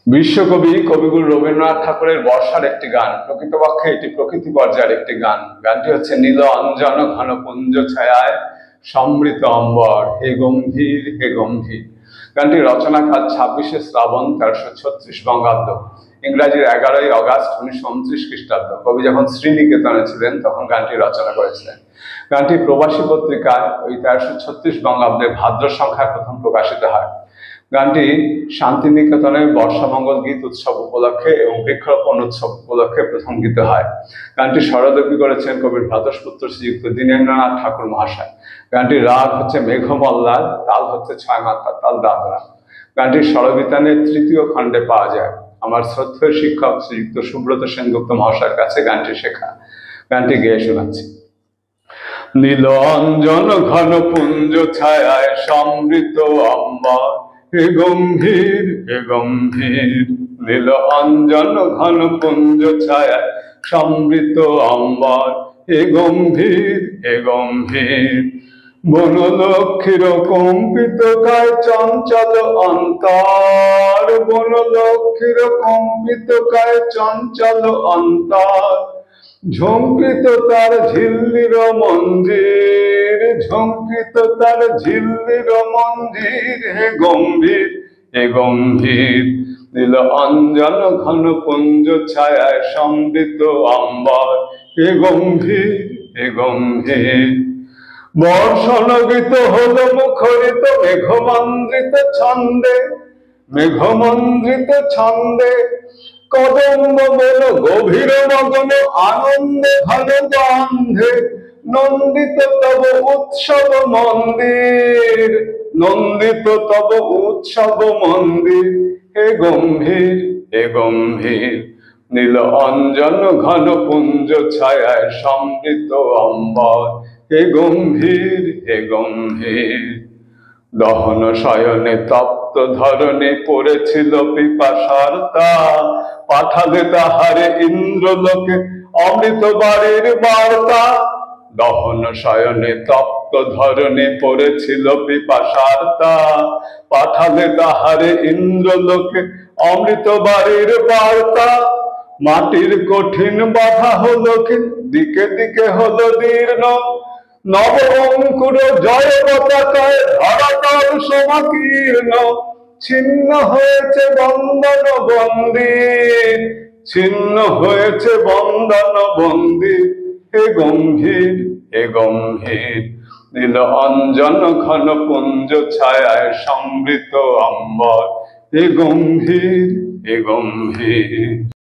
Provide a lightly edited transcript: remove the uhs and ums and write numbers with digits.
বিশ্বকবি কবিগুরু রবীন্দ্রনাথ ঠাকুরের বর্ষার একটি গান, প্রকৃতপক্ষে এটি প্রকৃতি পর্যায়ের একটি গান। গানটি হচ্ছে নীল অঞ্জন ঘন পুঞ্জ ছায়ায় সমৃত অম্বর, হে গম্ভীর হে গম্ভীর। গানটি রচনাকাল 26শে শ্রাবণ 1336 বঙ্গাব্দ, ইংরাজির 11ই অগাস্ট 1929 খ্রিস্টাব্দ। কবি যখন শ্রীনিকেতনে ছিলেন তখন গানটি রচনা করেছিলেন। গানটি প্রবাসী পত্রিকায় ওই 1336 বঙ্গাব্দে ভাদ্র সংখ্যায় প্রথম প্রকাশিত হয়। গানটি শান্তিনিকেতনের বর্ষামঙ্গল গীত উৎসব উপলক্ষে এবং বৃক্ষরোপণ উৎসব উপলক্ষে প্রথম গীত হয়। গানটি স্বরলিপি করেছেন কবির ভ্রাতুষ্পুত্র শ্রীযুক্ত দীনেন্দ্রনাথ ঠাকুর মহাশয়। গানটির রাগ হচ্ছে মেঘমল্লার, তাল হচ্ছে 6 মাত্রার তাল দাদরা। গানটির স্বরবিতানের 3য় খণ্ডে পাওয়া যায়। আমার শ্রদ্ধেয় শিক্ষক শ্রীযুক্ত সুব্রত সেনগুপ্ত মহাশয়ের কাছে গানটি শেখা। গানটি গেয়ে শোনাচ্ছি। নীল অঞ্জন ঘন পুঞ্জ ছায়ায় সমৃত অম্বর, হে গম্ভীর হে গম্ভীর। নীল অঞ্জন ঘন পুঞ্জ ছায়ায় সমৃত অম্বর, হে গম্ভীর হে গম্ভীর। বনলক্ষ্মীর কম্পিত কায় চঞ্চল অন্তর, বনলক্ষ্মীর কম্পিত কায় চঞ্চল অন্তর। ঝঙ্কৃত তার ঝিল্লির মন্দির, ঝঙ্কৃত তার ঝিল্লির মন্দির, হে গম্ভীর হে গম্ভীর। নীল অঞ্জন ঘন পুঞ্জ ছায়ায় সমৃত অম্বর, হে গম্ভীর হে গম্ভীর। বর্ষণ গীত হল মুখরিত মেঘমন্দ্রিত ছন্দে, মেঘমন্দ্রিত ছন্দে। কদম্ব বল গভীর মগন আনন্দে ঘন গন্ধে, নন্দিত তব উৎসব মন্দির, নন্দিত তব উৎসব মন্দির, হে গম্ভীর হে গম্ভীর। নীল অঞ্জন ঘন পুঞ্জ ছায়ায় সমৃত অম্বর, হে গম্ভীর হে গম্ভীর। দহন শয়নে তপ্ত ধরণে পড়েছিল পিপাসার তা, পাঠালে তাহারে ইন্দ্রলোকে অমৃত বাড়ির বার্তা। দহন শয়নে তপ্ত ধরণে পড়েছিল পিপাসার তা, পাঠালে তাহারে ইন্দ্রলোকে অমৃত বাড়ির বার্তা। মাটির কঠিন বাধা হলো দিকে দিকে হলো দীর্ণ, নব অঙ্কুর জয় পতাকায় ধরাতল সমাকীর্ণ। ছিন্ন হয়েছে বন্দন বন্দির, ছিন্ন হয়েছে বন্দন বন্দির, হে গম্ভীর হে গম্ভীর। নীল অঞ্জন ঘন পুঞ্জ ছায়ায় সমৃত অম্বর, হে গম্ভীর হে গম্ভীর।